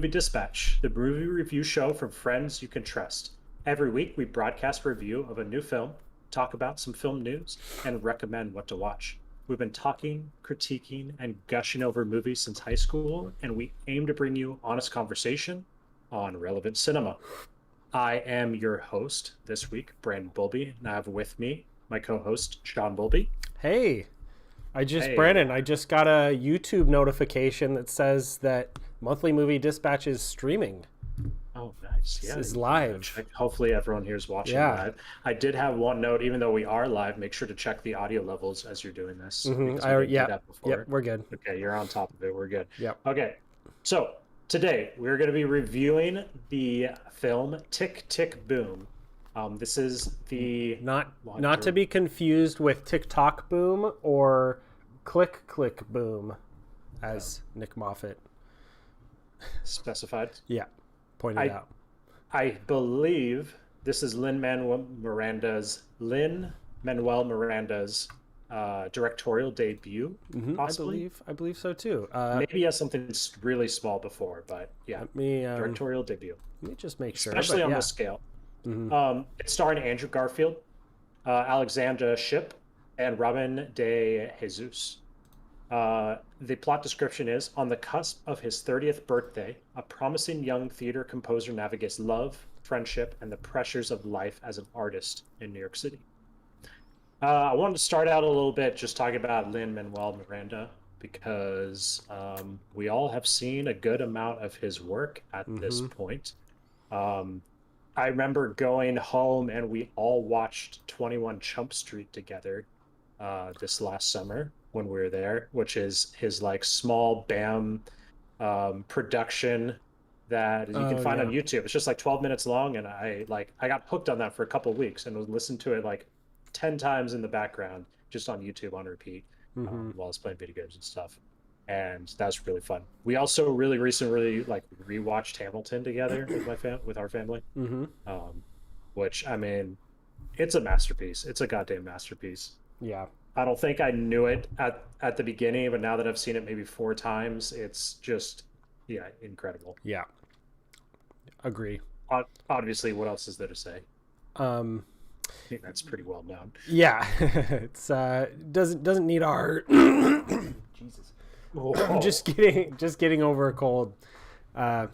Movie Dispatch, the movie review show from friends you can trust. Every week, we broadcast a review of a new film, talk about some film news, and recommend what to watch. We've been talking, critiquing, and gushing over movies since high school, and we aim to bring you honest conversation on relevant cinema. I am your host this week, Brandon Bulby, and I have with me my co-host, Shaun Bulby. Hey, Hey. Brandon, I just got a YouTube notification that says that Monthly Movie Dispatch is streaming. Oh, nice. This Yeah, is you can live. check. Hopefully, everyone here is watching Yeah. live. I did have one note, even though we are live, make sure to check the audio levels as you're doing this because we didn't do Yep. that Yep. before. We're good. Okay, you're on top of it. We're good. Yep. Okay, so today we're going to be reviewing the film Tick Tick Boom. This is the Not to be confused with TikTok Boom or Click Click Boom, as Nick Moffat, specified. yeah, pointed I out. I believe this is Lin-Manuel Miranda's directorial debut, possibly. I believe so too. Maybe he has something really small before, but yeah, Let me directorial debut, just make sure. especially But on yeah. this scale. It's starring Andrew Garfield, Alexandra Shipp, and Robin de Jesus. The plot description is: on the cusp of his 30th birthday, a promising young theater composer navigates love, friendship, and the pressures of life as an artist in New York City. I wanted to start out a little bit just talking about Lin-Manuel Miranda because we all have seen a good amount of his work at this point. Um, I remember going home and we all watched 21 Chump Street together this last summer when we were there, which is his like small BAM production that you can Oh find on yeah. YouTube. It's just like 12 minutes long, and I got hooked on that for a couple of weeks and would listen to it like 10 times in the background just on YouTube on repeat while I was playing video games and stuff. And that's really fun. We also really recently like rewatched Hamilton together with with our family, um, which I mean, it's a masterpiece. It's a goddamn masterpiece. Yeah. I don't think I knew it at the beginning, but now that I've seen it maybe 4 times, it's just yeah, incredible. Yeah. Agree. Obviously, what else is there to say? Um. I think that's pretty well known. Yeah. It's doesn't need our. Jesus. I'm Oh, just getting over a cold. Yeah,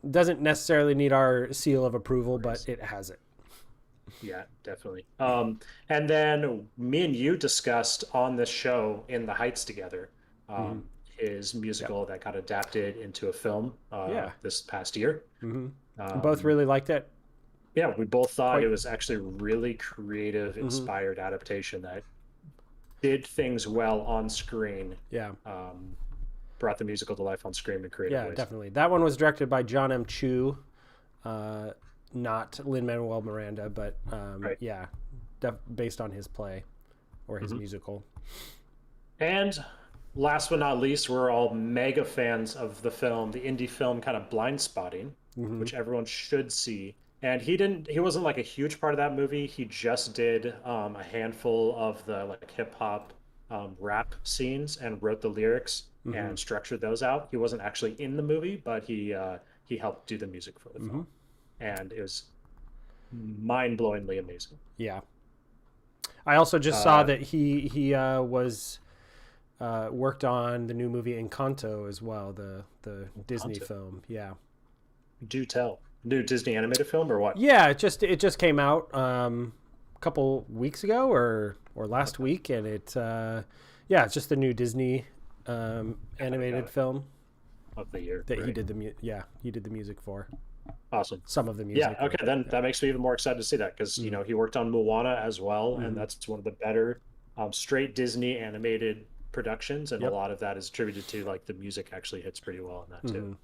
doesn't necessarily need our seal of approval, but it has it. yeah, definitely. And then me and you discussed on this show In the Heights together, his Yep. musical that got adapted into a film Yeah. this past year. Both really liked it. Yeah, we both thought Quite. it was actually a really creative, inspired adaptation that did things well on screen, Yeah. brought the musical to life on screen in creative Yeah, ways. definitely. That one was directed by John M. Chu, not Lin-Manuel Miranda, but Right. yeah, based on his play or his musical. And last but not least, we're all mega fans of the film, the indie film kind of Blind Spotting, which everyone should see. And he wasn't like a huge part of that movie. He just did a handful of the like hip hop rap scenes and wrote the lyrics and structured those out. He wasn't actually in the movie, but he helped do the music for the film, and it was mind-blowingly amazing. Yeah. I also just saw that he was worked on the new movie Encanto as well, the Disney film. Yeah. Do tell. New Disney animated film or what? Yeah, it just came out a couple weeks ago or last week, and it's it's just the new Disney animated film Of the year. that Right. he did the music for Awesome. some of the music. Yeah, okay, then that makes me even more excited to see that because you know he worked on Moana as well, and that's one of the better straight Disney animated productions, and a Yep. lot of that is attributed to like the music actually hits pretty well in that too.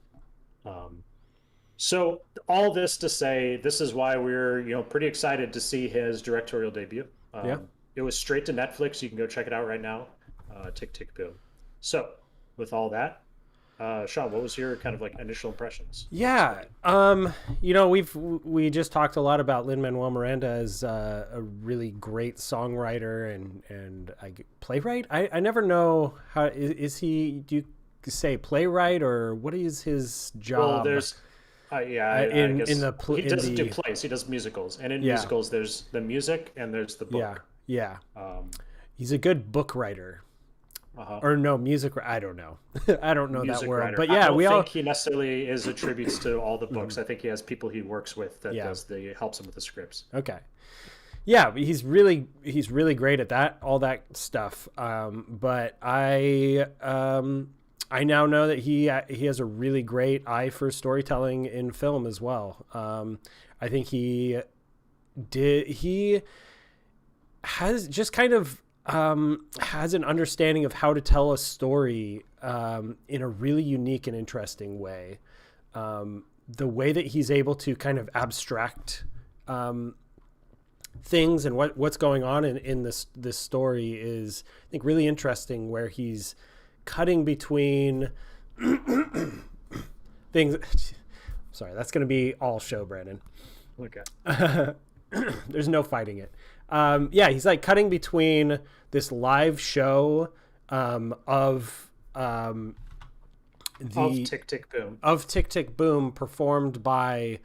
So all this to say, this is why we're pretty excited to see his directorial debut. Yeah. It was straight to Netflix. You can go check it out right now. Tick Tick Boom. So with all that, Shaun, what was your kind of like initial impressions? Yeah, we just talked a lot about Lin-Manuel Miranda as a really great songwriter and playwright. I never know how is he. Do you say playwright, or what is his job? Well, there's I guess in the he doesn't do the plays. He does musicals, and in yeah musicals, there's the music and there's the yeah book. yeah. Um, He's a good book writer. uh-huh. Or no, music. I don't know. I don't know that Music word, writer. but I yeah, don't we think all. he necessarily is attributes to all the books. I think he has people he works with that Yeah. does the helps him with the scripts. Okay. Yeah, he's really great at that, all that stuff. But I now know that he has a really great eye for storytelling in film as well. I think he has just kind of has an understanding of how to tell a story in a really unique and interesting way. The way that he's able to kind of abstract things and what's going on in this story is, I think, really interesting, where he's cutting between things. Sorry, that's going to be all show, Brandon. Okay. There's no fighting it. Yeah, he's like cutting between this live show of Tick Tick Boom. Of Tick Tick Boom, performed by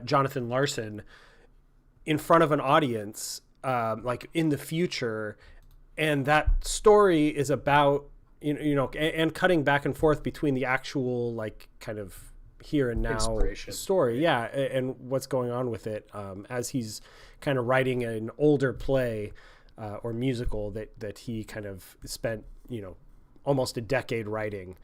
Jonathan Larson in front of an audience, like in the future, and that story is about and cutting back and forth between the actual, like, kind of here and now story, yeah, and what's going on with it, as he's kind of writing an older play or musical that he kind of spent almost a decade writing.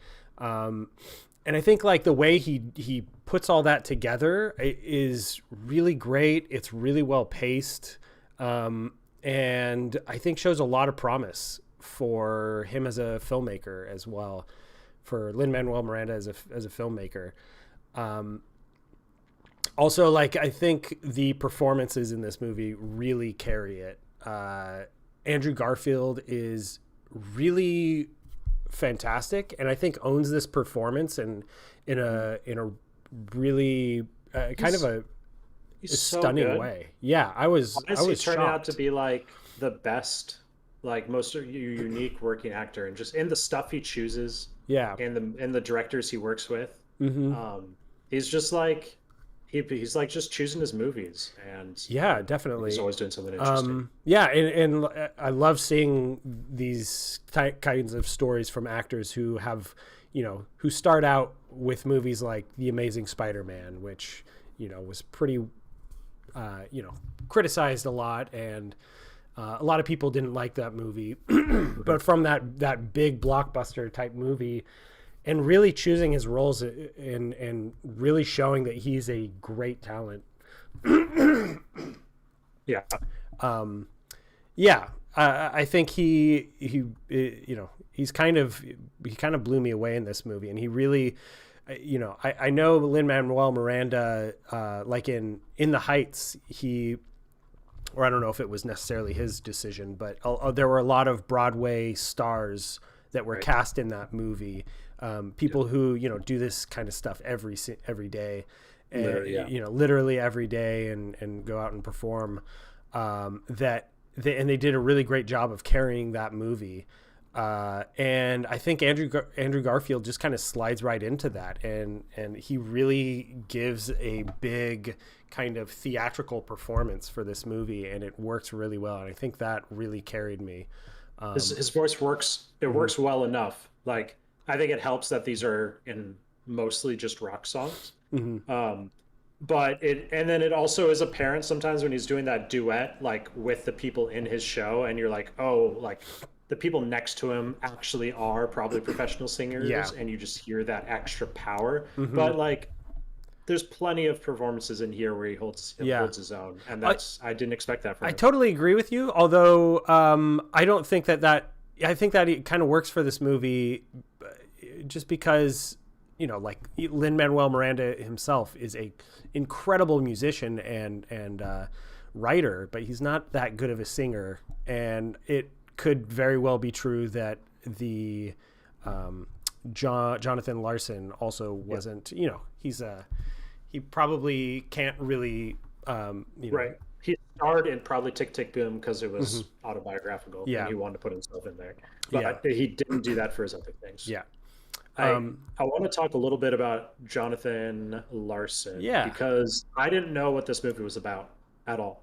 And I think, like, the way he puts all that together is really great. It's really well paced, and I think shows a lot of promise for him as a filmmaker as well, for Lin-Manuel Miranda as a filmmaker. Also, like, I think the performances in this movie really carry it. Andrew Garfield is really fantastic, and I think owns this performance in a really kind of a stunning so way. Yeah, I was turning out to shocked. be like the best, like, most unique working actor, and just in the stuff he chooses, Yeah. and the directors he works with. He's just like he's like just choosing his movies, and Yeah, definitely. he's always doing something interesting. Yeah, and I love seeing these kinds of stories from actors who have, who start out with movies like The Amazing Spider-Man, which, was pretty, criticized a lot, and a lot of people didn't like that movie. But from that big blockbuster type movie, and really choosing his roles and really showing that he's a great talent. Yeah. Yeah. I think he kind of blew me away in this movie, and he really, I know Lin-Manuel Miranda, like in The Heights, or I don't know if it was necessarily his decision, but there were a lot of Broadway stars that were cast in that movie. People who, do this kind of stuff every day, literally every day, and go out and perform, and they did a really great job of carrying that movie. And I think Andrew Garfield just kind of slides right into that, and he really gives a big kind of theatrical performance for this movie, and it works really well. And I think that really carried me. His voice works. It works well enough. Like, I think it helps that these are in mostly just rock songs. But then it also is apparent sometimes when he's doing that duet, like, with the people in his show, and you're like, oh, like, the people next to him actually are probably professional singers, and you just hear that extra power. But, like, there's plenty of performances in here where he holds his own, and I didn't expect that from him. I totally agree with you, although I don't think I think that it kind of works for this movie, just because, like, Lin-Manuel Miranda himself is a incredible musician and writer, but he's not that good of a singer, and it could very well be true that the Jonathan Larson also wasn't. He probably can't really. Right. He starred in probably Tick Tick Boom because it was autobiographical, and he wanted to put himself in there. But he didn't do that for his other things. Yeah. I want to talk a little bit about Jonathan Larson Yeah. because I didn't know what this movie was about at all.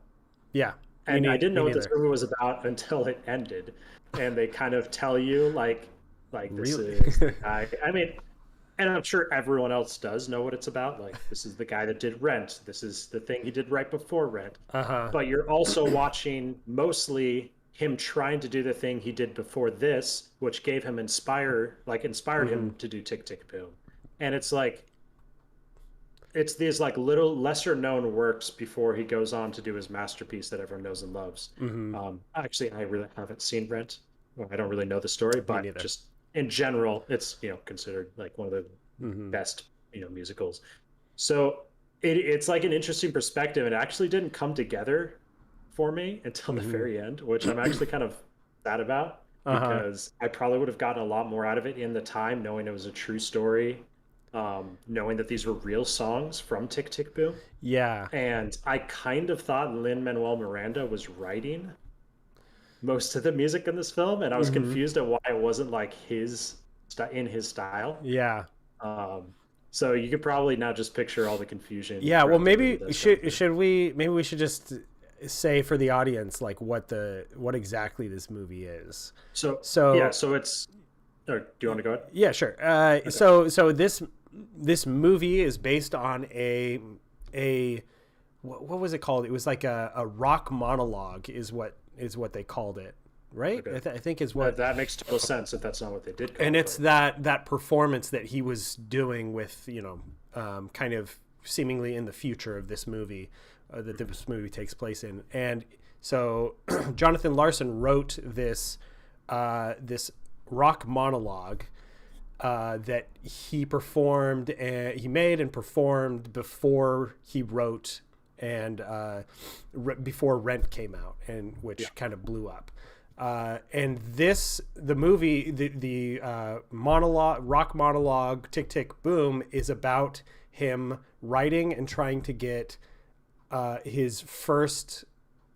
Yeah. And I didn't Me know what this neither. movie was about until it ended. And they kind of tell you like this Really? is the guy. I mean, and I'm sure everyone else does know what it's about. Like this is the guy that did Rent. This is the thing he did right before Rent. Uh-huh. But you're also watching mostly him trying to do the thing he did before this, which gave him inspired Mm-hmm. him to do Tick Tick Boom. And it's like it's these like little lesser known works before he goes on to do his masterpiece that everyone knows and loves. Mm-hmm. Actually, I really haven't seen Rent. Well, I don't really know the story, Me but neither. just in general, it's considered like one of the Mm-hmm. best musicals. So it's like an interesting perspective. It actually didn't come together for me until the Mm-hmm. very end, which I'm actually kind of sad about Uh-huh. because I probably would have gotten a lot more out of it in the time, knowing it was a true story, knowing that these were real songs from Tick Tick Boom. Yeah. And I kind of thought Lin-Manuel Miranda was writing most of the music in this film, and I was Mm-hmm. confused at why it wasn't like in his style. Yeah. Um, so you could probably now just picture all the confusion Yeah, well throughout the movie maybe that's going through. maybe we should just say for the audience like what exactly this movie is. So yeah, So, so it's. Or, do you want to go ahead? yeah, sure. Okay. So this movie is based on a what was it called? It was like a rock monologue is what they called it, right? Okay. I think is That, what. that makes total sense if that's not what they did call And it. it's But that performance that he was doing with kind of seemingly in the future of this movie that this movie takes place in. And so Jonathan Larson wrote this rock monologue that he performed and he made and performed before he wrote and before Rent came out, and which yeah, kind of blew up. And the movie, the monologue, rock monologue, Tick Tick Boom, is about him writing and trying to get his first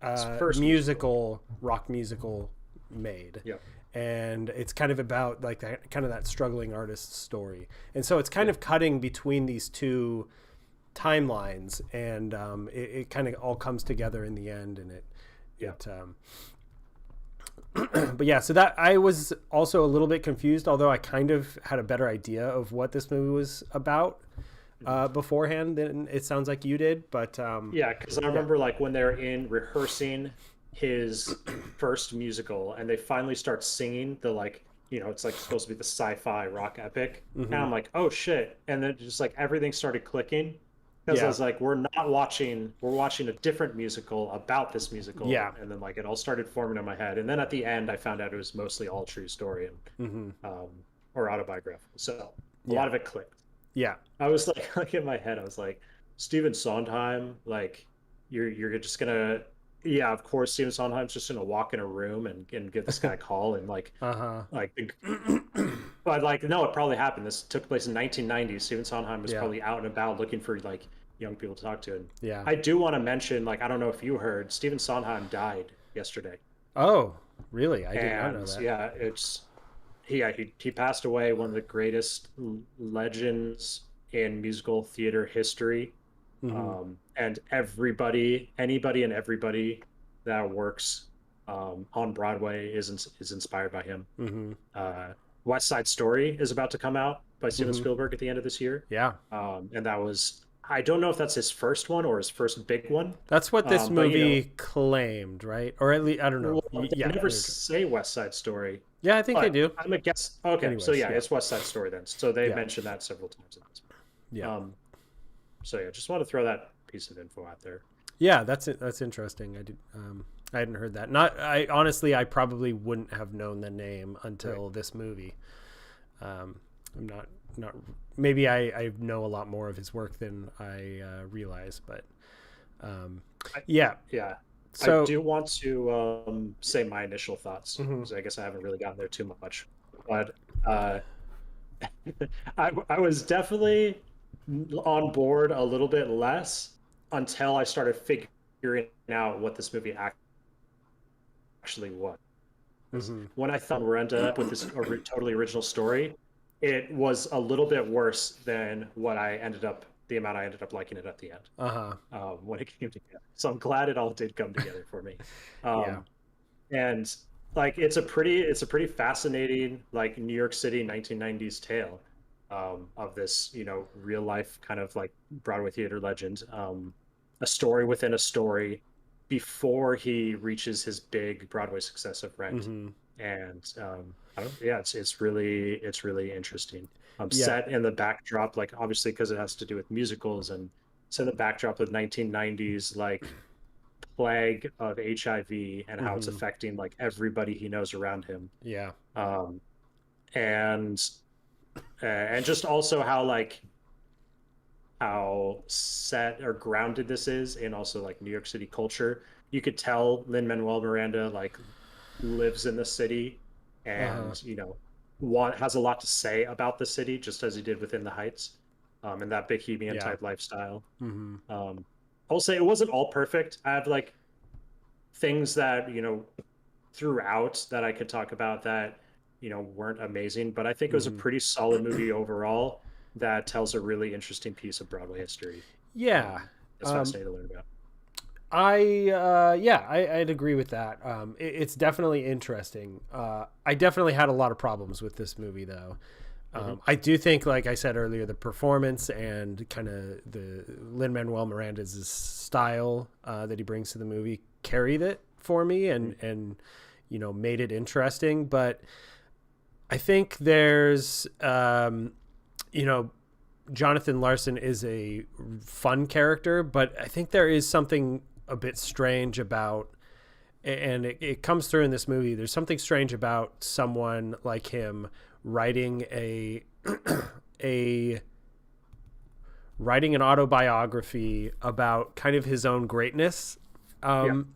his first musical. rock musical made. Yeah, And it's kind of about like that kind of that struggling artist story. And so it's kind yeah, of cutting between these two timelines, and it kind of all comes together in the end, and yeah. it but yeah, so that I was also a little bit confused, although I kind of had a better idea of what this movie was about beforehand than it sounds like you did. But Yeah, because I yeah. remember like when they're in rehearsing his first musical and they finally start singing the like, it's like supposed to be the sci-fi rock epic. And Hmm. I'm like, oh shit. And then just like everything started clicking because I Yeah. was like, we're watching a different musical about this musical. Yeah. And then like it all started forming in my head. And then at the end, I found out it was mostly all true story and Hmm. um, or autobiographical. So a Yeah. lot of it clicked. Yeah. I was like, like in my head, I was like, Stephen Sondheim, like you're just gonna, yeah, of course, Stephen Sondheim's just gonna walk in a room and give this guy a call and Uh-huh. like, but like no, it probably happened. This took place in 1990. Stephen Sondheim was Yeah. probably out and about looking for like young people to talk to. And Yeah. I do want to mention, like, I don't know if you heard, Stephen Sondheim died yesterday, Oh, really? I did not know and that. yeah, he passed away, one of the greatest legends in musical theater history. Hmm. And anybody and everybody that works on Broadway is inspired by him. Hmm. West Side Story is about to come out by Steven Hmm. Spielberg at the end of this year, Yeah. and that was, I don't know if that's his first one or his first big one, That's what this but movie claimed, right? Or at least I don't know. well, they Yeah, never there you go. say West Side Story, Yeah, I think they but do. I'm a guess. Okay, so Anyways, yeah, yeah, it's West Side Story then. So they yeah, mentioned that several times in this. yeah, Um, so yeah, just want to throw that piece of info out there. yeah. That's it. That's interesting. I hadn't heard that. Not. I honestly, I probably wouldn't have known the name Right. until this movie. I'm not. Maybe I know a lot more of his work than I realize, but um, I, yeah. yeah, I So. do want to say my initial thoughts Mhm. because I guess I haven't really gotten there too much. But uh, I was definitely on board a little bit less until I started figuring out what this movie actually was. Mhm. When I thought we're ended up with this totally original story, it was a little bit worse than the amount I ended up liking it at the end, Uh-huh. when it came together. So I'm glad it all did come together for me. Yeah. Um, and like it's a pretty fascinating like New York City 1990s tale, of this, real life kind of like Broadway theater legend, a story within a story before he reaches his big Broadway success of Rent. Mm-hmm. And I don't yeah, it's really interesting. Yeah. Set in the backdrop, like obviously because it has to do with musicals, and set in the backdrop of 1990s like plague of HIV and how it's Mm-hmm. affecting like everybody he knows around him. Yeah. Um, and and just also how like how set or grounded this is in also like New York City culture. You could tell Lin-Manuel Miranda like lives in the city, Uh-huh. and want has a lot to say about the city, just as he did within the Heights, and that bohemian Yeah. type lifestyle. Mm-hmm. I'll say it wasn't all perfect. I have like things that throughout that I could talk about that weren't amazing, but I think it was a Mm-hmm. pretty solid movie overall that tells a really interesting piece of Broadway history. Yeah. That's Um, fascinating to learn about. I'd agree with that. It's definitely interesting. I definitely had a lot of problems with this movie, though. Hmm. I do think, like I said earlier, the performance and kind of the Lin-Manuel Miranda's style that he brings to the movie carried it for me, and made it interesting. But I think there's you know Jonathan Larson is a fun character, but I think there is something a bit strange about, and it comes through in this movie. There's something strange about someone like him writing a writing an autobiography about kind of his own greatness. Yeah, Um,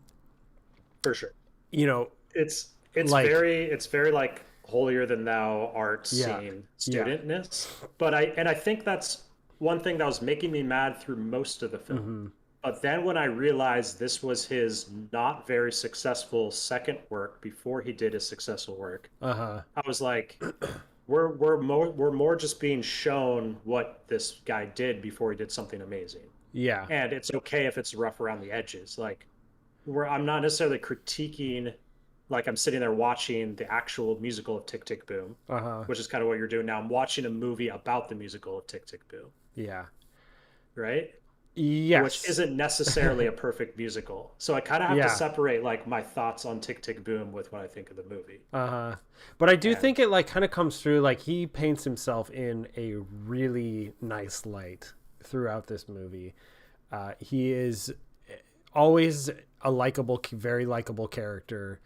for sure. you know, like It's very like holier than thou art yeah, scene yeah, studentness. But I think that's one thing that was making me mad through most of the film. mm-hmm, But then when I realized this was his not very successful second work before he did his successful work, uh huh, I was like, we're more just being shown what this guy did before he did something amazing. yeah, And it's okay if it's rough around the edges. Like, where I'm not necessarily critiquing, like I'm sitting there watching the actual musical of Tick Tick Boom, uh huh, which is kind of what you're doing now. I'm watching a movie about the musical of Tick Tick Boom, yeah, right? Which yes, isn't necessarily a perfect musical. So I kind of have to yeah. separate like my thoughts on Tick Tick Boom with what I think of the movie. Uh-huh. But I do And think it like kind of comes through, like he paints himself in a really nice light throughout this movie. He is always a likable, very likable character.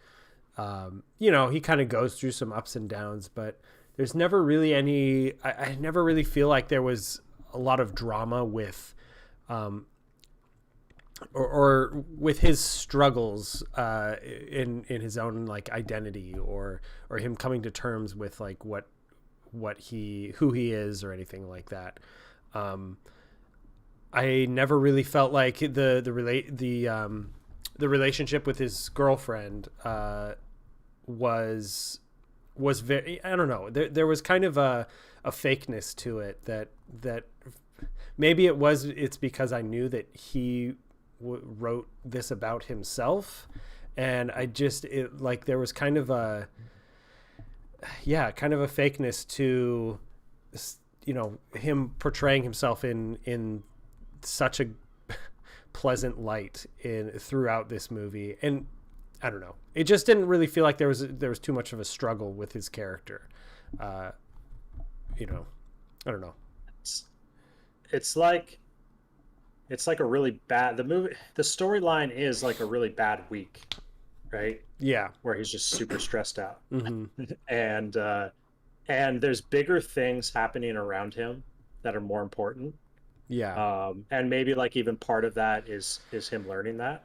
He kind of goes through some ups and downs, but there's never really any. I never really feel like there was a lot of drama with, um, or with his struggles in his own like identity, or him coming to terms with like what he who he is or anything like that. Um, I never really felt like the relationship with his girlfriend was very, I don't know, there was kind of a fakeness to it that maybe it's because I knew that he wrote this about himself, and I just like there was kind of a fakeness to him portraying himself in such a pleasant light in throughout this movie. And I don't know, it just didn't really feel like there was too much of a struggle with his character. uh you know I don't know. it's, it's like a really bad the storyline is like a really bad week, right? Yeah. Where he's just super stressed out. Mm-hmm. and there's bigger things happening around him that are more important. Yeah. And maybe like even part of that is him learning that,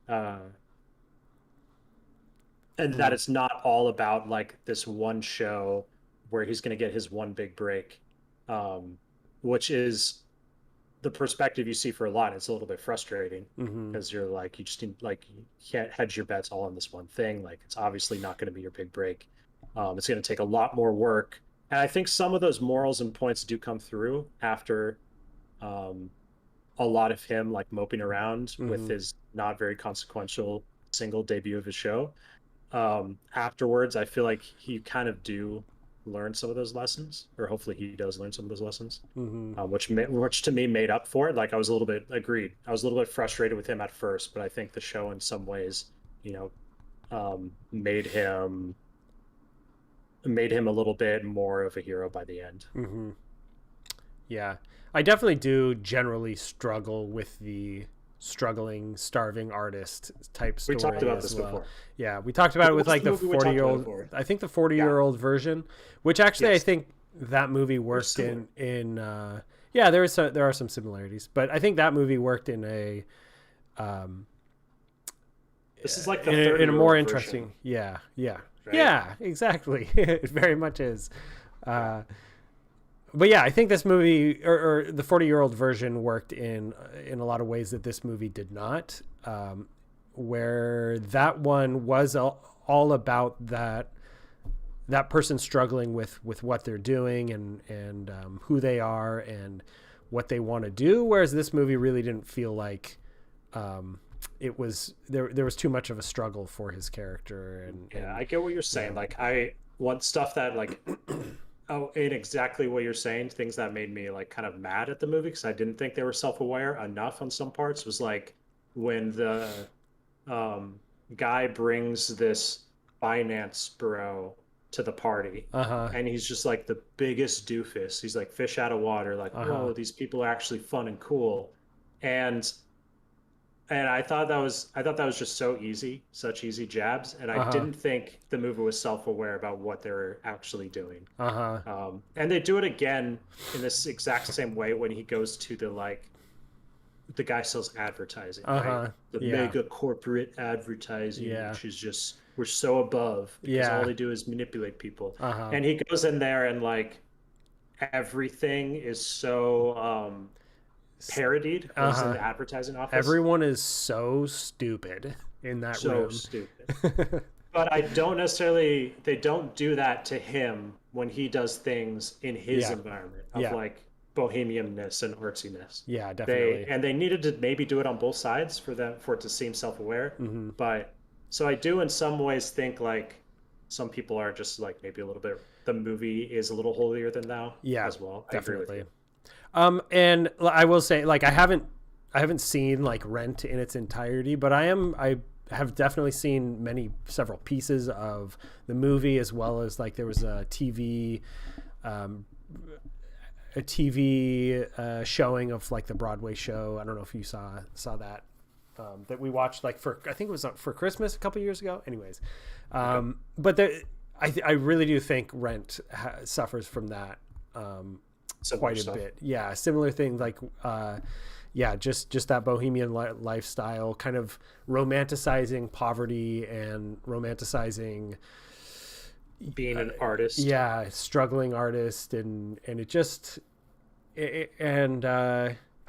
uh, and that Mm-hmm. it's not all about like this one show where he's going to get his one big break, um, which is the perspective you see for a lot. It's a little bit frustrating Mm-hmm. because you're like you just need, like you can't hedge your bets all on this one thing. Like it's obviously not going to be your big break. It's going to take a lot more work And I think some of those morals and points do come through after um, a lot of him like moping around with Mm-hmm. his not very consequential single debut of his show. Afterwards, I feel like he kind of do learn some of those lessons, or hopefully he does learn some of those lessons, Mm-hmm. which to me made up for it. Like I was a little bit agreed. I was a little bit frustrated with him at first, but I think the show in some ways, you know, made him a little bit more of a hero by the end. Mm-hmm. Yeah, I definitely do generally struggle with the struggling, starving artist type We talked story about as this well. before. Yeah, we talked about it with What's like the the movie we talked about it 40-year-old, for? I think the Yeah. 40-year-old version, which actually I Yes. think that movie They're worked similar. in yeah, there are some similarities, but I think that movie worked in a um This is like the in a 30-year-old more version, interesting, right? yeah, exactly. It very much is. Uh, but yeah, I think this movie or the 40-year-old version worked in a lot of ways that this movie did not. Where that one was all about that person struggling with what they're doing and who they are and what they want to do. Whereas this movie really didn't feel like it was there was too much of a struggle for his character Yeah, and I get what you're saying. Like I want stuff that like oh, in exactly what you're saying, things that made me like kind of mad at the movie because I didn't think they were self-aware enough on some parts was like when the um guy brings this finance bro to the party uh-huh and he's just like the biggest doofus. He's like fish out of water, like, uh-huh whoa, these people are actually fun and cool. And I thought that was just so easy, such easy jabs, and I uh-huh didn't think the movie was self-aware about what they were actually doing. uh-huh And they do it again in this exact same way when he goes to the guy sells advertising, right? uh-huh The yeah mega corporate advertising, yeah which is just we're so above because all yeah they do is manipulate people. uh-huh And he goes in there and like everything is so parodied when he's in uh-huh the advertising office. everyone is so stupid in that So room. stupid. But I don't necessarily, they don't do that to him when he does things in his Yeah, environment of yeah, like bohemianness and artsiness. yeah, They definitely. and they needed to maybe do it on both sides for them for it to seem self-aware. Hmm. But so I do in some ways think like some people are just like maybe a little bit the movie is a little holier than thou Yeah, as well. I agree with definitely. you. And I will say, like, I haven't seen like Rent in its entirety, but I have definitely seen several pieces of the movie, as well as like there was um, a TV showing of like the Broadway show. I don't know if you saw that. That we watched like for I think it was for Christmas a couple years ago. Anyways, Okay. but I really do think Rent suffers from that Similar quite a stuff. bit. Yeah, similar thing like yeah, just that bohemian lifestyle, kind of romanticizing poverty and romanticizing Being an artist. yeah, struggling artist and it just and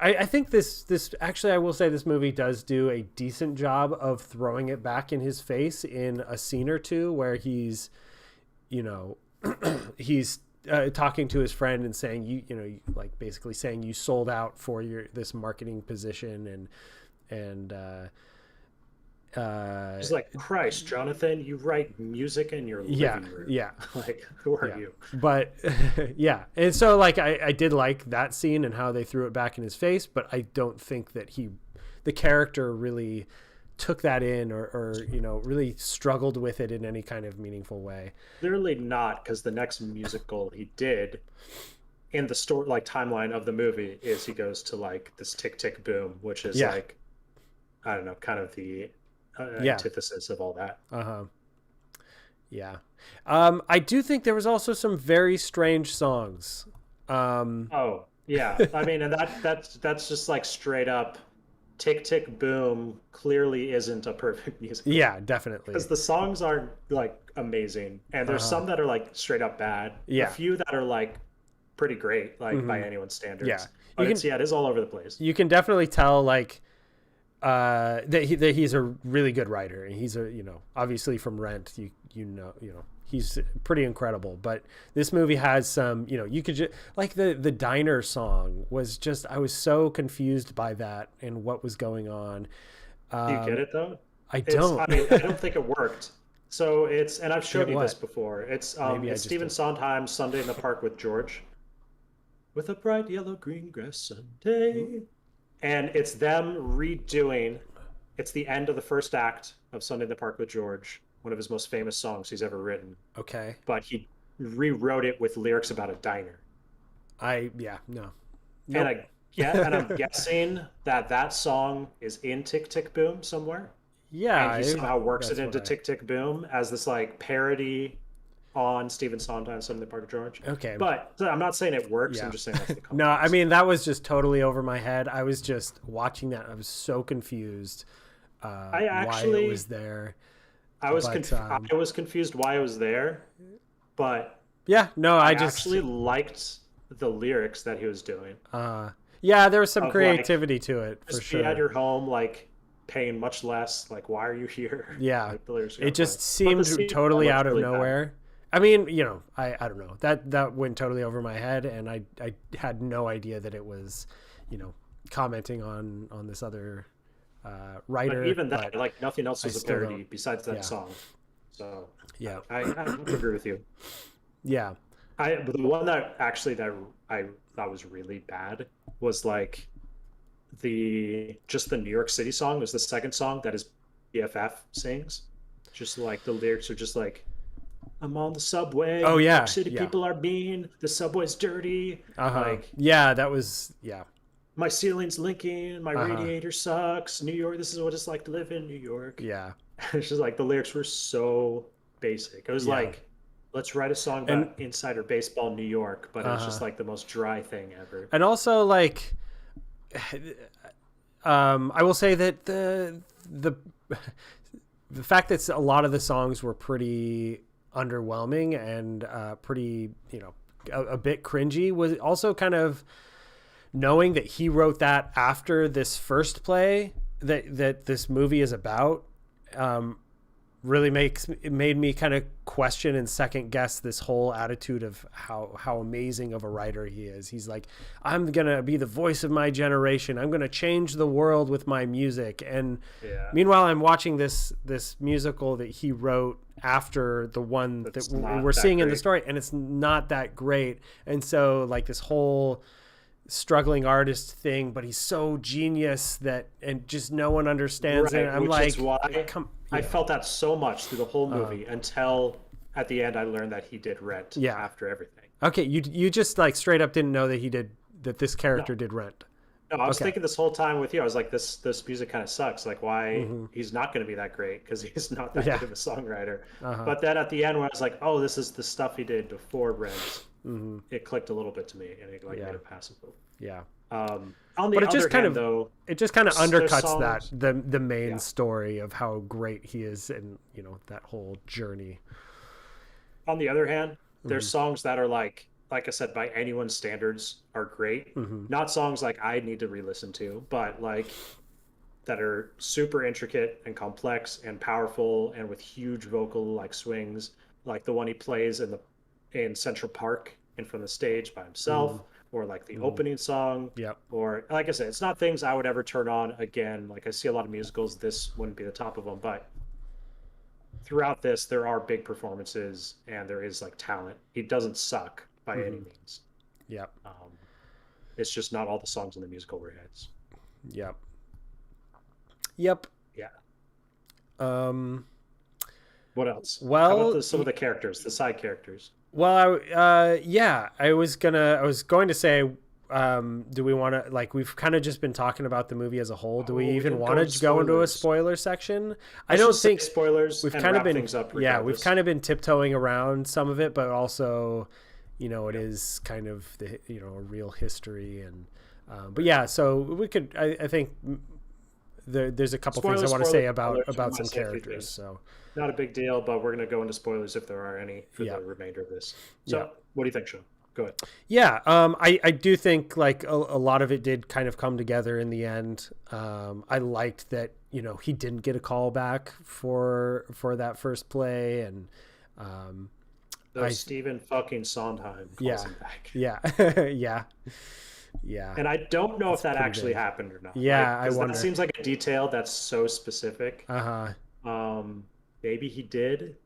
I think this actually I will say this movie does do a decent job of throwing it back in his face in a scene or two where he's you know he's talking to his friend and saying like basically saying you sold out for this marketing position and He's like, Christ, Jonathan, you write music in your yeah, living room. yeah, Like, who are yeah, you? but yeah, and so like I did like that scene and how they threw it back in his face, but I don't think that the character really took that in or really struggled with it in any kind of meaningful way. Clearly not, because the next musical he did in the story, like timeline of the movie, is he goes to like this Tick Tick Boom, which is Yeah, like, I don't know, kind of the yeah, antithesis of all that. uh-huh, yeah. I do think there was also some very strange songs. um Oh, yeah. I mean, and that's just like straight up Tick Tick Boom clearly isn't a perfect musical yeah, definitely. because the songs are like amazing and there's Uh-huh, some that are like straight up bad, a yeah. few that are like pretty great like by Hmm. anyone's Yeah, standards, you but can it is all over the place. you can definitely tell like that he's a really good writer, and he's a obviously from Rent, you know he's pretty incredible. But this movie has some, you could just like the diner song was just, I was so confused by that and what was going on. Do you get it though? I don't. I don't think it worked. So and I've showed you this before. It's Stephen Sondheim's Sunday in the Park with George. With a bright yellow green grass Sunday. And it's them redoing, it's the end of the first act of Sunday in the Park with George, one of his most famous songs he's ever written. Okay. But he rewrote it with lyrics about a diner. No. And I'm guessing that song is in Tick Tick Boom somewhere. Yeah. And he somehow works it into Tick Tick Boom as this like parody on Stephen Sondheim's Sunday in the Park with George. Okay. But I'm not saying it works. Yeah. I'm just saying that's the context. No, I mean, that was just totally over my head. I was just watching that. I was so confused why it was there. I was confused why it was there. But yeah, no, I just actually liked the lyrics that he was doing. Yeah, there was some creativity to it, for sure. Be at your home, like, paying much less. Like, why are you here? Yeah. Like, the lyrics it just seemed totally out of nowhere. Bad. I mean, I don't know. That went totally over my head, and I had no idea that it was, commenting on this other writer. But even that, like, nothing else was a parody besides that song. So yeah, I agree with you. Yeah. But the one that I thought was really bad was like the New York City song was the second song that his BFF sings. Just like the lyrics are just like, I'm on the subway. Oh yeah, New York City people are mean. The subway's dirty. Like that was My ceiling's leaking. My radiator sucks. New York. This is what it's like to live in New York. Yeah, it's just like the lyrics were so basic. It was like, let's write a song about insider baseball in New York, but it's just like the most dry thing ever. And also, like, I will say that the fact that a lot of the songs were pretty underwhelming and pretty, a bit cringy was also kind of knowing that he wrote that after this first play that this movie is about. Really made me kind of question and second guess this whole attitude of how amazing of a writer he is. He's like, I'm going to be the voice of my generation. I'm going to change the world with my music. And meanwhile, I'm watching this musical that he wrote after the one that we're seeing in the story, and it's not that great. And so like this whole struggling artist thing, but he's so genius and just no one understands it. I'm like, I felt that so much through the whole movie until at the end I learned that he did Rent after everything. Okay, you just like straight up didn't know that this character did Rent. No, I was thinking this whole time with you. I was like, this music kind of sucks. Like, why he's not going to be that great because he's not that good of a songwriter. But then at the end, when I was like, oh, this is the stuff he did before Rent, it clicked a little bit to me, and it made it passable. Yeah. On the other hand, though, it just kind of undercuts the main story of how great he is, and that whole journey. On the other hand, there's songs that are like I said, by anyone's standards, are great. Not songs like I need to re-listen to, but like that are super intricate and complex and powerful and with huge vocal like swings, like the one he plays in Central Park in front of the stage by himself. Or like the opening song, or like I said, it's not things I would ever turn on again. Like I see a lot of musicals, this wouldn't be the top of them, but throughout this, there are big performances and there is like talent. He doesn't suck by any means. It's just not all the songs in the musical were hits. Yeah. What else? Well, how about some of the characters, the side characters? Well, I was going to say, do we want to, like, we've kind of just been talking about the movie as a whole. Do we even want to go into a spoiler section? I don't think spoilers. We've kind of been we've kind of been tiptoeing around some of it, but also, it is kind of the a real history and, but yeah. So we could, I think there's a couple things I want to say about some characters. So. Not a big deal, but we're going to go into spoilers if there are any for the remainder of this. So what do you think, Shaun? Go ahead. Yeah, I do think like a lot of it did kind of come together in the end. I liked that, he didn't get a call back for that first play. And So Stephen fucking Sondheim calls Yeah, him back. yeah, yeah, yeah. And I don't know if That's that pretty actually big. happened or not. Yeah, Like, I because that wonder. seems like a detail that's so specific. Uh-huh. Um, Maybe he did,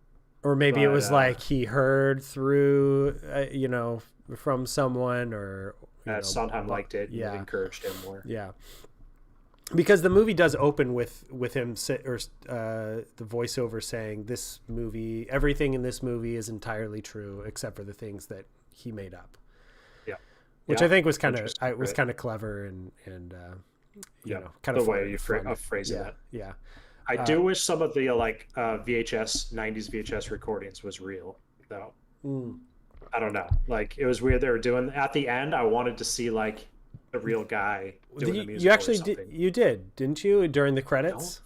Or maybe it but was like he heard through, from someone, or Sondheim liked it and yeah, encouraged him more. yeah. Because the movie does open with him the voiceover saying this movie, everything in this movie is entirely true except for the things that he made up, Yeah, which yeah, I think was interesting. kind of clever and Yeah, kind the of way fun. of phrasing Yeah, it. yeah. I do wish some of the VHS 90s VHS recordings was real though. Mm. I don't know. Like it was weird they were doing at the end. I wanted to see like the real guy doing the You musical or actually something. didn't you, during the No? credits?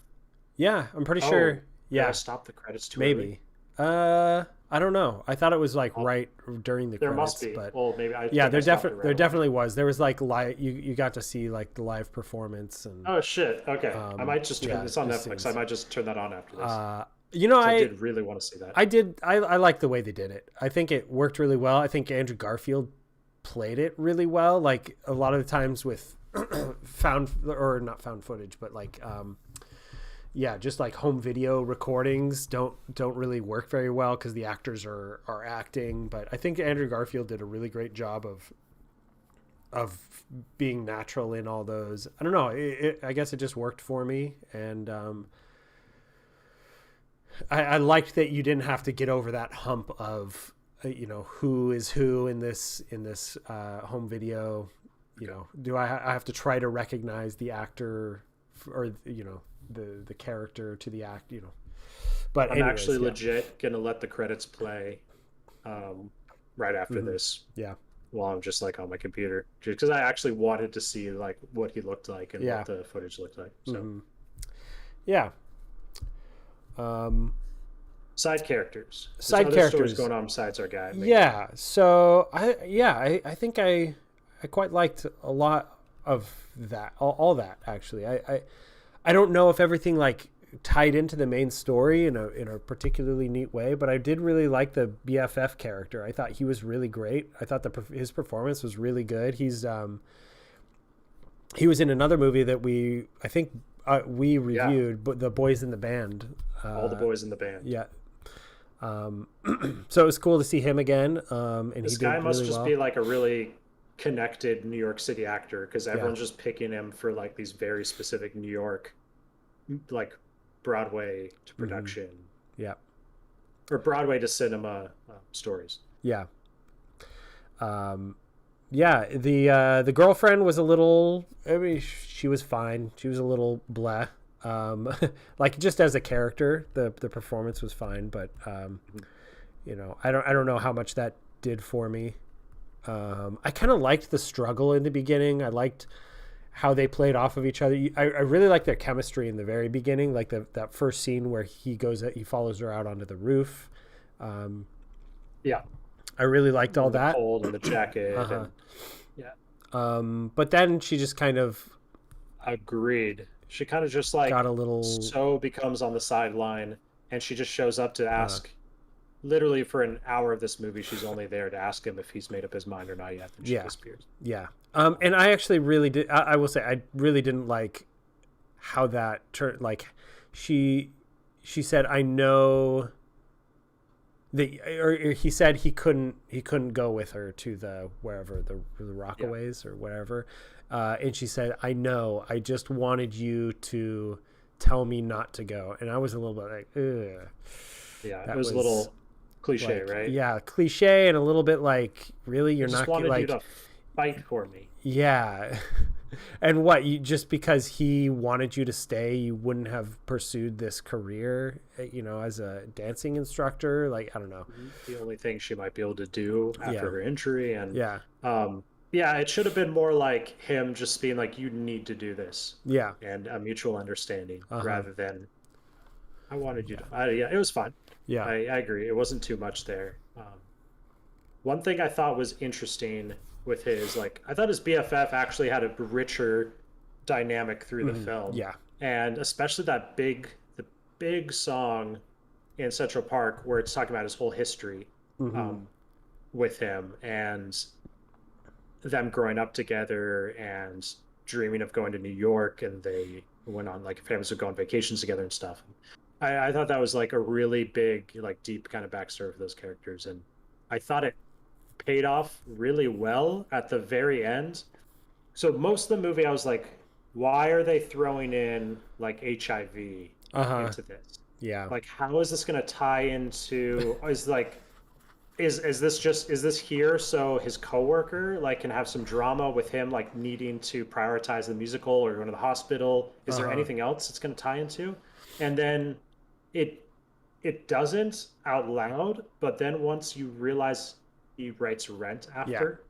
Yeah, I'm pretty Oh, sure. did I Yeah, stop the credits too early? maybe. I don't know. I thought it was like Oh, right during the there must credits, be. but Well, maybe I yeah, think I stopped it there right away. definitely was. There was like live. You got to see like the live performance and Oh shit. Okay. I might just turn yeah, this on just Netflix. I scenes. might just turn that on after this. You know, 'Cause I did really want to see that. I did. I like the way they did it. I think it worked really well. I think Andrew Garfield played it really well. Like a lot of the times with not found footage, but like yeah, just like home video recordings don't really work very well because the actors are acting. But I think Andrew Garfield did a really great job of being natural in all those. I don't know. I guess it just worked for me, and I liked that you didn't have to get over that hump of who is who in this home video. Do I have to try to recognize the actor or the character to the act? But I'm anyways, actually yeah. legit gonna let the credits play right after this Yeah, while I'm just like on my computer because I actually wanted to see like what he looked like and yeah. what the footage looked like. So Yeah. side characters. There's Side other characters stories going on besides our guy. Yeah. So I think I quite liked a lot of that. All that actually. I don't know if everything like tied into the main story in a particularly neat way, but I did really like the BFF character. I thought he was really great. I thought his performance was really good. He was in another movie that we reviewed, but The Boys in the Band. All the boys in the band. Yeah. So it was cool to see him again. And This he did guy must really just well. be like a really connected New York City actor because everyone's just picking him for like these very specific New York, like Broadway to production. Yeah. Or Broadway to cinema stories. Yeah. Yeah. The girlfriend was a little. I mean, she was fine. She was a little blah. Like just as a character, the performance was fine, but I don't know how much that did for me. I kind of liked the struggle in the beginning. I liked how they played off of each other. I really liked their chemistry in the very beginning, like that first scene where he follows her out onto the roof. Yeah, I really liked all that. Cold and the jacket. And, yeah. But then she just kind of agreed. She kind of just like got a little becomes on the sideline, and she just shows up to ask. Literally for an hour of this movie, she's only there to ask him if he's made up his mind or not yet. Then she disappears. Yeah. And I actually really did. I will say I really didn't like how that turned. Like she said, I know that, or he said he couldn't go with her to the wherever the Rockaways or whatever. And she said, I know. I just wanted you to tell me not to go. And I was a little bit like, ugh. Yeah, it was a little cliche, like, right? Yeah, cliche and a little bit like, really, you're just not wanted like you to fight for me. Yeah. And what, you just because he wanted you to stay, you wouldn't have pursued this career, as a dancing instructor? Like, I don't know. The only thing she might be able to do after her injury, and it should have been more like him just being like, you need to do this. Yeah. And a mutual understanding rather than I wanted you to. It was fine. Yeah. I agree. It wasn't too much there. One thing I thought was interesting with I thought his BFF actually had a richer dynamic through the film. Yeah. And especially the big song in Central Park where it's talking about his whole history. um, with him, and them growing up together and dreaming of going to New York, and they went on like families would go on vacations together and stuff. I thought that was like a really big, like deep kind of backstory for those characters, and I thought it paid off really well at the very end. So most of the movie, I was like, why are they throwing in like HIV into this? Yeah. Like, how is this going to tie into? Is like, is this just is this here so his coworker like can have some drama with him like needing to prioritize the musical or going to the hospital? Is there anything else it's going to tie into? And then it it doesn't out loud, but then once you realize he writes Rent Yeah. after,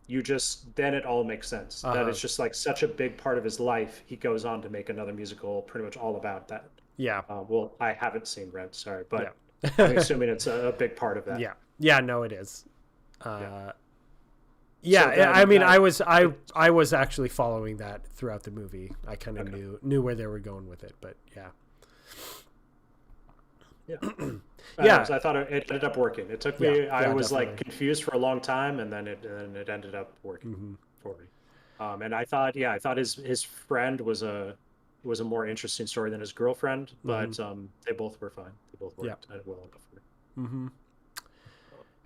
you just then it all makes sense. That it's just like such a big part of his life. He goes on to make another musical pretty much all about that. Yeah. Well, I haven't seen Rent, sorry, but Yeah. I'm assuming it's a big part of that. Yeah. Yeah. No, it is. Yeah. Yeah, So then I mean, that I was actually following that throughout the movie. I kind of Okay. knew where they were going with it, but yeah. Yeah. Yeah. So I thought it ended up working. It took Yeah, me, I yeah, was like definitely. confused for a long time, and then it ended up working for me. And I thought, yeah, I thought his friend was a more interesting story than his girlfriend, but they both were fine. They both Yeah. worked well enough for me. Mm-hmm.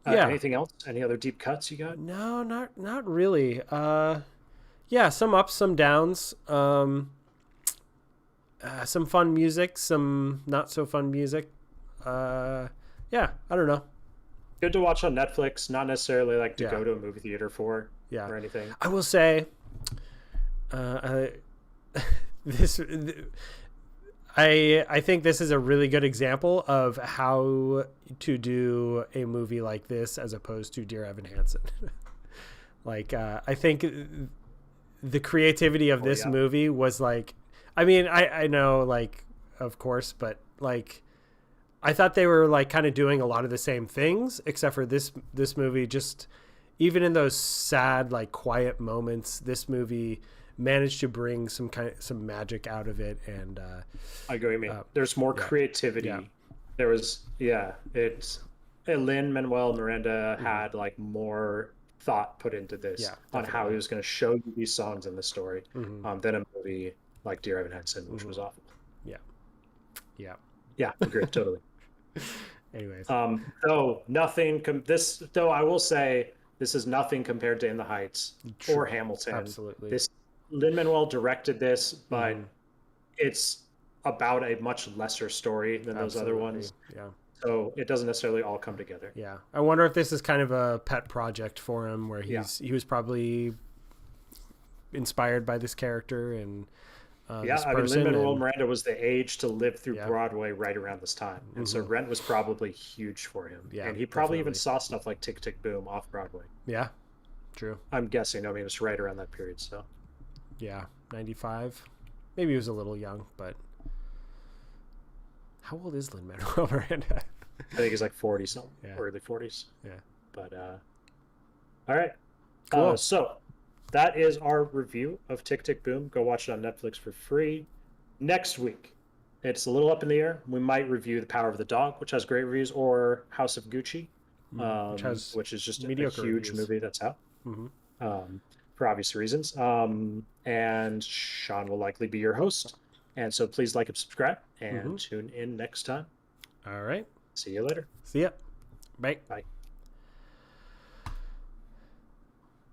Yeah. Anything else? Any other deep cuts you got? No, not really. Yeah, some ups, some downs. Some fun music, some not so fun music. Yeah, I don't know. Good to watch on Netflix, not necessarily like to Yeah. go to a movie theater for Yeah. or anything. I will say, uh, this I think this is a really good example of how to do a movie like this as opposed to Dear Evan Hansen. Like, I think the creativity of this yeah. movie was like, I mean, I know, like, of course, but like, I thought they were like kind of doing a lot of the same things, except for this movie. Just even in those sad, like, quiet moments, this movie managed to bring some magic out of it. And I go, you mean there's more yeah. creativity. Yeah. There was, yeah, it's Lin-Manuel Miranda had like more thought put into this Yeah, on how definitely. he was going to show you these songs in the story, Mm-hmm. than a movie like Dear Evan Hansen, which was awful. Yeah. Yeah. Yeah, agreed, totally. Anyways. Though nothing this though I will say this is nothing compared to In the Heights True. or Hamilton. Absolutely. This Lin-Manuel directed this, but it's about a much lesser story than those other Absolutely. ones. Yeah. So it doesn't necessarily all come together. Yeah. I wonder if this is kind of a pet project for him where he was probably inspired by this character and Yeah, this I mean, person. Lin-Manuel And, Miranda was the age to live through Yeah. Broadway right around this time, and so Rent was probably huge for him. Yeah, And he probably even definitely. saw stuff like Tick Tick Boom off Broadway. yeah. True. I'm guessing. I mean, it's right around that period. So Yeah. 95. Maybe he was a little young, but how old is Lin-Manuel Miranda? I think he's like 40 something, Yeah. early 40s. Yeah. But all right. Cool. So that is our review of Tick Tick Boom. Go watch it on Netflix for free. Next week, it's a little up in the air. We might review The Power of the Dog, which has great reviews, or House of Gucci, which is just a mediocre huge reviews. movie that's out, Mm-hmm. for obvious reasons. And Shaun will likely be your host. And so please like and subscribe and tune in next time. All right. See you later. See ya. Bye. Bye.